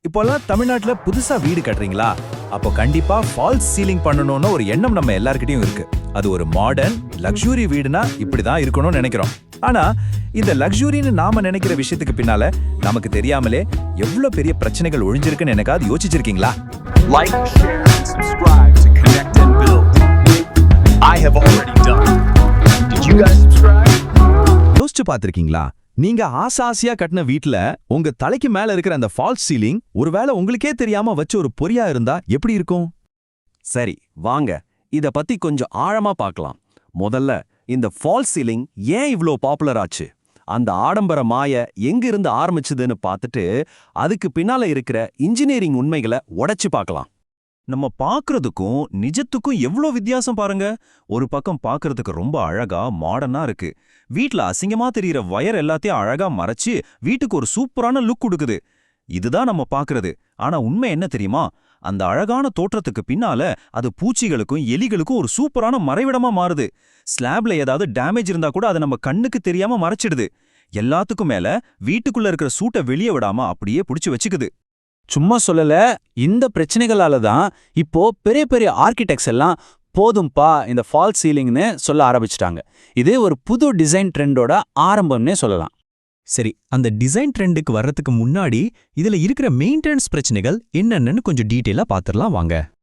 இப்போல்லாம் தமிழ்நாட்டுல புதுசா வீடு கட்டுறீங்களா? அப்போ கண்டிப்பா ஃபால்ஸ் சீலிங் பண்ணணும்னு ஒரு எண்ணம் நம்ம எல்லார்கிட்டயும் இருக்கு. அது ஒரு மாடர்ன் லக்ஸுரி வீடுனா இப்படிதான் இருக்கணும்னு நினைக்கிறோம். ஆனா இந்த லக்ஸுரின்னு நாம நினைக்கிற விஷயத்துக்கு பின்னால நமக்கு தெரியாமலே எவ்வளவு பெரிய பிரச்சனைகள் ஒளிஞ்சிருக்குன்னு எனக்காவது யோசிச்சிருக்கீங்களா? Like, share, and subscribe to Connect and Build. I have already done. Did you guys subscribe? யோசிச்சு பார்த்திருக்கீங்களா? நீங்க ஆசாசியா கட்டின வீட்ல உங்க தலைக்கு மேல இருக்கிற அந்த ஃபால்ஸ் சீலிங் ஒருவேளை உங்களுக்கே தெரியாம வச்ச ஒரு பொறியா இருந்தா எப்படி இருக்கும்? சரி, வாங்க இத பத்தி கொஞ்சம் ஆழமா பார்க்கலாம். முதல்ல இந்த ஃபால்ஸ் சீலிங் ஏன் இவ்ளோ பாப்புலர் ஆச்சு? அந்த ஆடம்பர மாய எங்க இருந்து ஆரம்பிச்சதுன்னு பார்த்துட்டு அதுக்கு பின்னால இருக்கிற இன்ஜினியரிங் உண்மைகளை உடைச்சு பார்க்கலாம். நம்ம பார்க்கறதுக்கும் நிஜத்துக்கும் எவ்ளோ வித்தியாசம் பாருங்க. ஒரு பக்கம் பார்க்கறதுக்கு ரொம்ப அழகா மாடர்னா இருக்கு. வீட்ல அசிங்கமா தெரியற வயர் எல்லாத்தையும் அழகா மறைச்சு வீட்டுக்கு ஒரு சூப்பரான லுக் கொடுக்குது. இதுதான் நம்ம பார்க்கறது. ஆனா உண்மை என்ன தெரியுமா? அந்த அழகான தோற்றத்துக்கு பின்னால அது பூச்சிகளுக்கும் எலிகளுக்கும் ஒரு சூப்பரான மறைவிடமா மாறுது. ஸ்லாப்ல ஏதாவது டேமேஜ் இருந்தா கூட அது நம்ம கண்ணுக்கு தெரியாம மறைச்சிடுது. எல்லாத்துக்கும் மேல வீட்டுக்குள்ள இருக்கிற சூட்டை வெளியே விடாம அப்படியே புடிச்சு வச்சுக்குது. சும்மா சொல்லல, இந்த பிரச்சனைகளால தான் இப்போ பெரிய பெரிய ஆர்கிடெக்ட்ஸ் எல்லாம் போதும்பா இந்த ஃபால்ஸ் சீலிங்னு சொல்ல ஆரம்பிச்சிட்டாங்க. இது ஒரு புது டிசைன் ட்ரெண்டோட ஆரம்பம்னே சொல்லலாம். சரி, அந்த டிசைன் ட்ரெண்டுக்கு வர்றதுக்கு முன்னாடி இதுல இருக்கிற மெயின்டெனன்ஸ் பிரச்சனைகள் என்னென்னு கொஞ்சம் டீட்டெயிலா பாத்துரலாம் வாங்க.